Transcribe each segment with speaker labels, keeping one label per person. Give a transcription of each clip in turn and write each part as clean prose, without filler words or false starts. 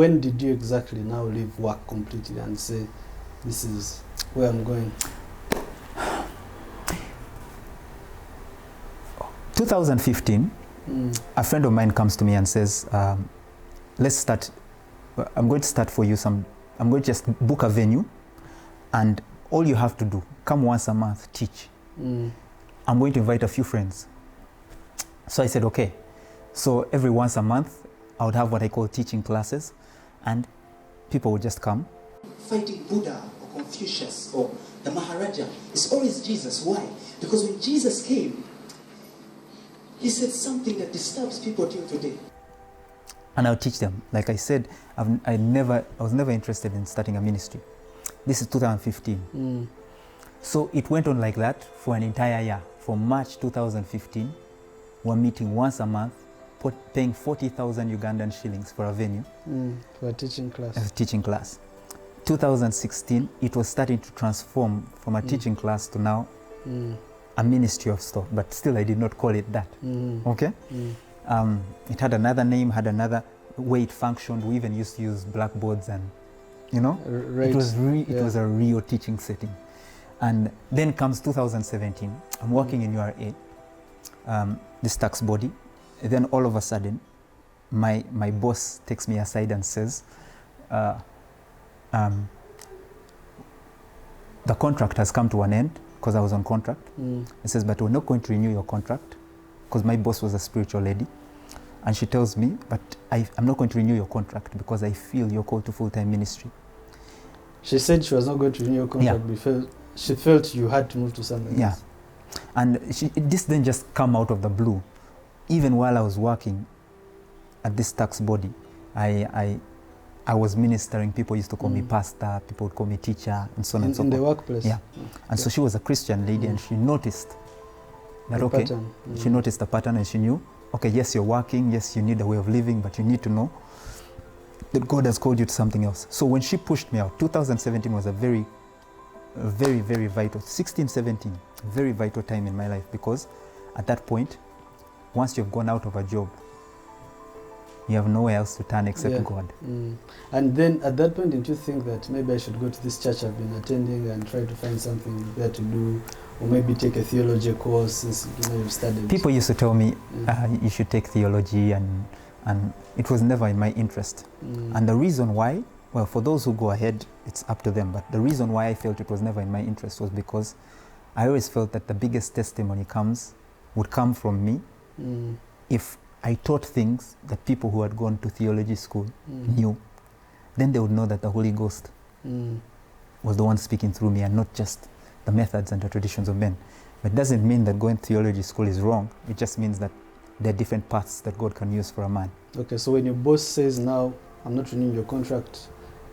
Speaker 1: when did you exactly now leave work completely and say, this is where I'm going?
Speaker 2: 2015, a friend of mine comes to me and says, let's start, I'm going to start for you I'm going to just book a venue, and all you have to do, come once a month, teach. I'm going to invite a few friends. So I said, okay. So every once a month, I would have what I call teaching classes, and people would just come.
Speaker 3: Fighting Buddha or Confucius or the Maharaja, it's always Jesus. Why? Because when Jesus came, he said something that disturbs people till today.
Speaker 2: And I'll teach them. Like I said, I was never interested in starting a ministry. This is 2015. So it went on like that for an entire year. From March 2015, we're meeting once a month, paying 40,000 Ugandan shillings for a venue.
Speaker 1: For a teaching class.
Speaker 2: A teaching class. 2016, it was starting to transform from a teaching class to now a ministry of stuff, but still I did not call it that. Okay? It had another name, had another way it functioned. We even used to use blackboards and, you know,
Speaker 1: Right.
Speaker 2: it was a real teaching setting. And then comes 2017. I'm working in URA, this tax body. And then all of a sudden, my boss takes me aside and says, the contract has come to an end, because I was on contract. He says, but we're not going to renew your contract, because my boss was a spiritual lady. And she tells me, but I'm not going to renew your contract because I feel you're called to full-time ministry.
Speaker 1: She said she was not going to renew your contract because she felt you had to move to something else.
Speaker 2: And this didn't just come out of the blue. Even while I was working at this tax body, I was ministering. People used to call me pastor, people would call me teacher, and so on and so forth.
Speaker 1: In the workplace?
Speaker 2: Yeah. And so she was a Christian lady, and she noticed that, she noticed the pattern, and she knew, okay, yes, you're working, yes, you need a way of living, but you need to know that God has called you to something else. So when she pushed me out, 2017 was a very, very vital, 16, 17, very vital time in my life, because at that point, once you've gone out of a job, you have nowhere else to turn except God.
Speaker 1: And then at that point, didn't you think that maybe I should go to this church I've been attending and try to find something there to do, or maybe take a theology course since you've studied?
Speaker 2: People used to tell me you should take theology, and it was never in my interest. And the reason why, well, for those who go ahead, it's up to them, but the reason why I felt it was never in my interest was because I always felt that the biggest testimony would come from me if I taught things that people who had gone to theology school knew. Then they would know that the Holy Ghost was the one speaking through me, and not just the methods and the traditions of men. But it doesn't mean that going to theology school is wrong. It just means that there are different paths that God can use for a man. Okay, so when your boss says, now, I'm not renewing your contract,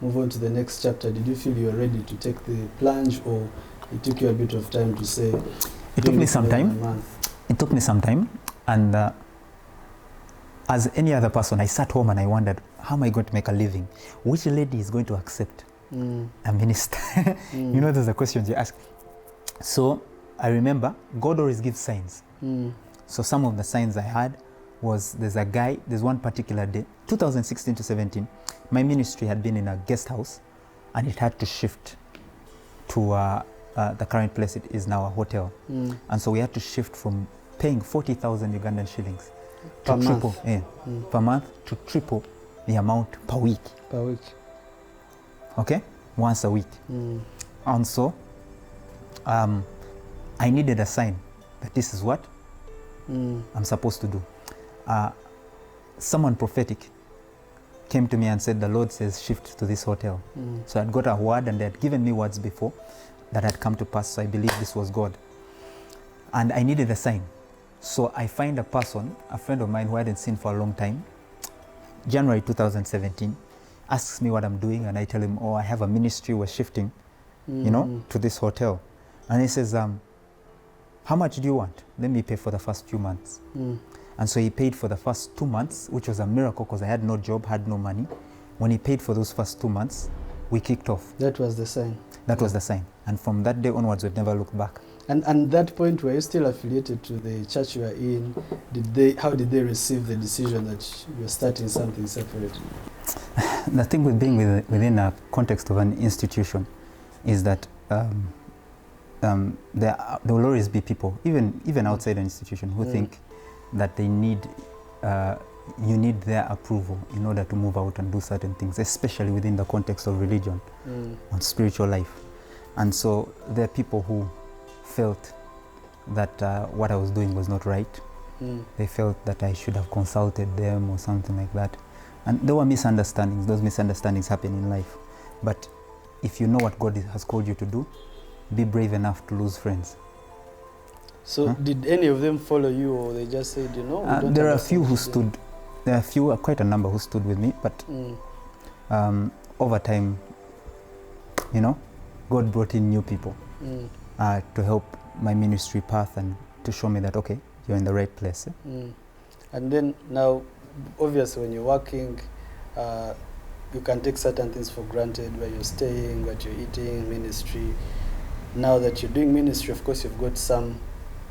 Speaker 2: move on to the next chapter, did you feel you were ready to take the plunge, or it took you a bit of time to say? It took me some time. It took me some time, and as any other person, I sat home and I wondered, how am I going to make a living? Which lady is going to accept a minister? You know, those are questions you ask. So I remember God always gives signs. So some of the signs I had was, there's one particular day, 2016 to 17, my ministry had been in a guest house, and it had to shift to the current place it is now, a hotel. And so we had to shift from paying 40,000 Ugandan shillings to triple per month, to triple the amount per week. Okay, once a week. And so I needed a sign that this is what I'm supposed to do. Someone prophetic came to me and said, the Lord says shift to this hotel. So I'd got a word, and they had given me words before that had come to pass, so I believed this was God. And I needed a sign. So I find a person, a friend of mine who I hadn't seen for a long time, January 2017, asks me what I'm doing, and I tell him, oh, I have a ministry, we're shifting, you know, to this hotel. And he says, how much do you want? Let me pay for the first few months. And so he paid for the first 2 months, which was a miracle because I had no job, had no money. When he paid for those first 2 months, we kicked off.
Speaker 1: That was the sign.
Speaker 2: That was the sign. And from that day onwards, we've never looked back.
Speaker 1: And that point, were you still affiliated to the church you were in? How did they receive the decision that you're starting something separate?
Speaker 2: The thing with being within a context of an institution is that there will always be people, even outside an institution, who think that they need, you need their approval in order to move out and do certain things, especially within the context of religion and spiritual life. And so there are people who felt that what I was doing was not right. They felt that I should have consulted them or something like that. And there were misunderstandings. Those misunderstandings happen in life. But if you know what God has called you to do, be brave enough to lose friends.
Speaker 1: So did any of them follow you, or they just said, you know, we don't
Speaker 2: there are a few who
Speaker 1: understand
Speaker 2: stood, there are a few, quite a number who stood with me, but over time, you know, God brought in new people to help my ministry path and to show me that, okay, you're in the right place.
Speaker 1: And then now, obviously, when you're working, you can take certain things for granted, where you're staying, what you're eating, ministry. Now that you're doing ministry, of course, you've got some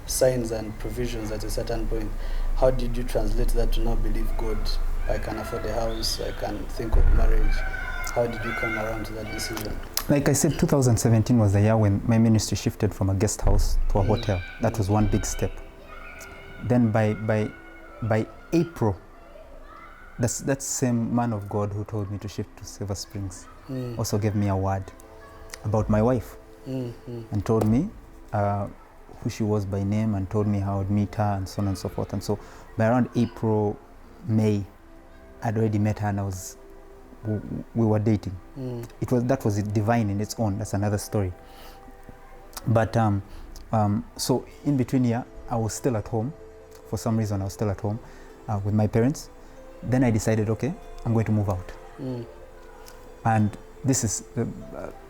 Speaker 1: signs and provisions at a certain point. How did you translate that to now believe God? I can afford a house, I can think of marriage. How did you come around to that decision?
Speaker 2: Like I said, 2017 was the year when my ministry shifted from a guest house to a hotel. That was one big step. Then by April, that same man of God who told me to shift to Silver Springs also gave me a word about my wife and told me who she was by name and told me how I would meet her and so on and so forth. And so by around April, May, I'd already met her and we were dating. That was divine in its own. That's another story. But so in between here, I was still at home. For some reason, I was still at home with my parents. Then I decided, okay, I'm going to move out. And this is,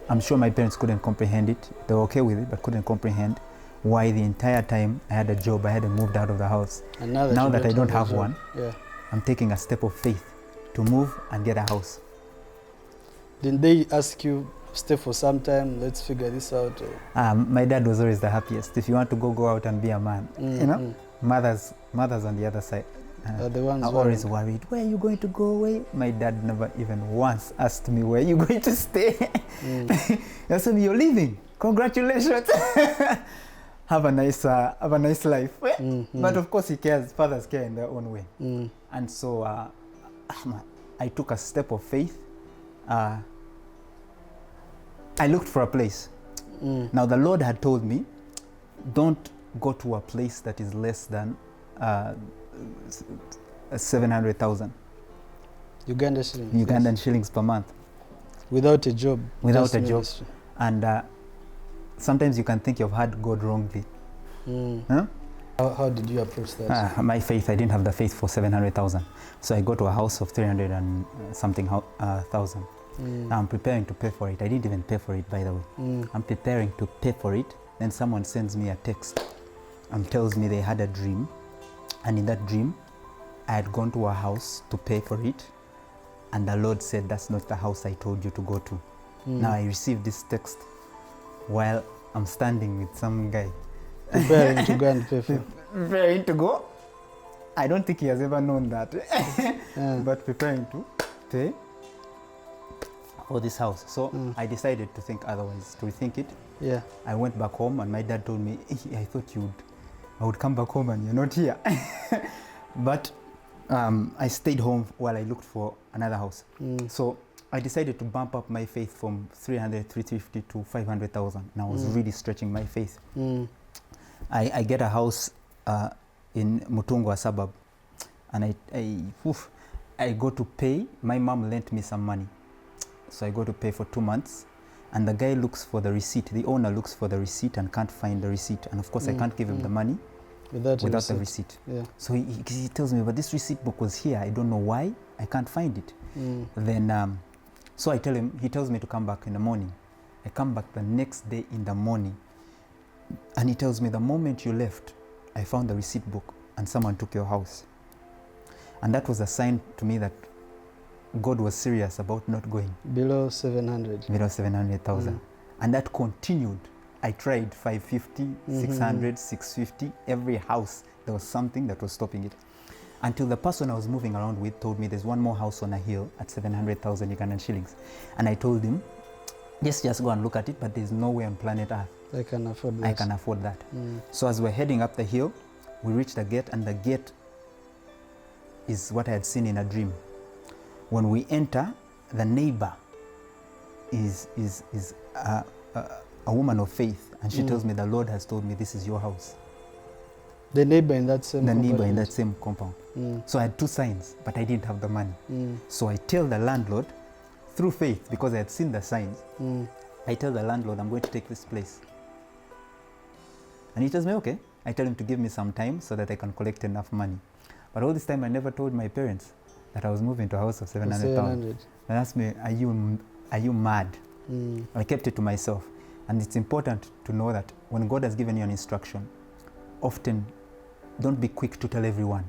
Speaker 2: I'm sure my parents couldn't comprehend it. They were okay with it, but couldn't comprehend why the entire time I had a job, I hadn't moved out of the house.
Speaker 1: And
Speaker 2: now that I don't have one,
Speaker 1: yeah.
Speaker 2: I'm taking a step of faith to move and get a house.
Speaker 1: Didn't they ask you, stay for some time, let's figure this out?
Speaker 2: My dad was always the happiest. If you want to go out and be a man, you know, mothers on the other side
Speaker 1: the ones
Speaker 2: are always worried. Where are you going to go away? My dad never even once asked me, where are you going to stay? He said, you're leaving. Congratulations. Have a nice life. But of course he cares. Fathers care in their own way. And so I took a step of faith. I looked for a place. Now the Lord had told me, don't go to a place that is less than 700,000 Ugandan shillings per month.
Speaker 1: Without a job.
Speaker 2: Without a job. And sometimes you can think you've had God wrongly.
Speaker 1: How did you approach that?
Speaker 2: My faith, I didn't have the faith for 700,000. So I go to a house of 300 and something thousand. Now I'm preparing to pay for it. I didn't even pay for it, by the way. I'm preparing to pay for it. Then someone sends me a text and tells me they had a dream. And in that dream, I had gone to a house to pay for it. And the Lord said, that's not the house I told you to go to. Now I received this text while I'm standing with some guy.
Speaker 1: Preparing to go and pay for.
Speaker 2: Preparing to go. I don't think he has ever known that. But preparing to pay for this house. So I decided to think otherwise, to rethink it.
Speaker 1: Yeah.
Speaker 2: I went back home and my dad told me, I thought I would come back home and you're not here. But I stayed home while I looked for another house. So I decided to bump up my faith from 300, 350 to 500,000. And I was really stretching my faith. I get a house in Mutungwa suburb. And I go to pay. My mom lent me some money. So I go to pay for 2 months. And the guy looks for the receipt. The owner looks for the receipt and can't find the receipt. And of course, I can't give him the money without the receipt. Yeah. So he tells me, but this receipt book was here. I don't know why. I can't find it. Then, so I tell him, he tells me to come back in the morning. I come back the next day in the morning. And he tells me, the moment you left, I found the receipt book and someone took your house. And that was a sign to me that God was serious about not going
Speaker 1: below 700.
Speaker 2: Below 700,000. And that continued. I tried 550, 600, 650. Every house, there was something that was stopping it. until the person I was moving around with told me there's one more house on a hill at 700,000 Ugandan shillings. And I told him, just go and look at it, but there's no way on planet Earth
Speaker 1: I can afford that.
Speaker 2: I can afford that. So as we're heading up the hill, we reached the gate, and the gate is what I had seen in a dream. When we enter, the neighbor is a woman of faith, and she tells me the Lord has told me this is your house.
Speaker 1: The neighbor in that same
Speaker 2: The neighbor in
Speaker 1: compartment.
Speaker 2: that same compound. So I had 2 signs, but I didn't have the money. So I tell the landlord, through faith, because I had seen the signs, I tell the landlord, I'm going to take this place. And he tells me, okay. I tell him to give me some time so that I can collect enough money. But all this time I never told my parents that I was moving to a house of 700,000. They asked me, are you mad? I kept it to myself. And it's important to know that when God has given you an instruction, often don't be quick to tell everyone.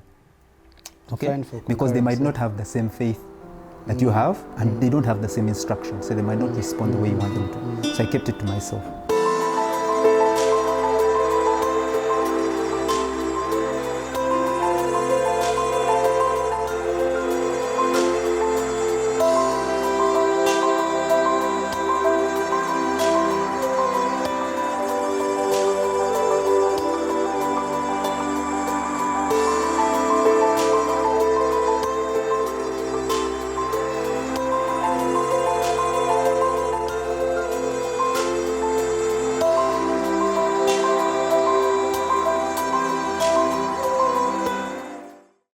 Speaker 2: Okay? Because they might not have the same faith that you have, and they don't have the same instruction, so they might not respond the way you want them to. So I kept it to myself.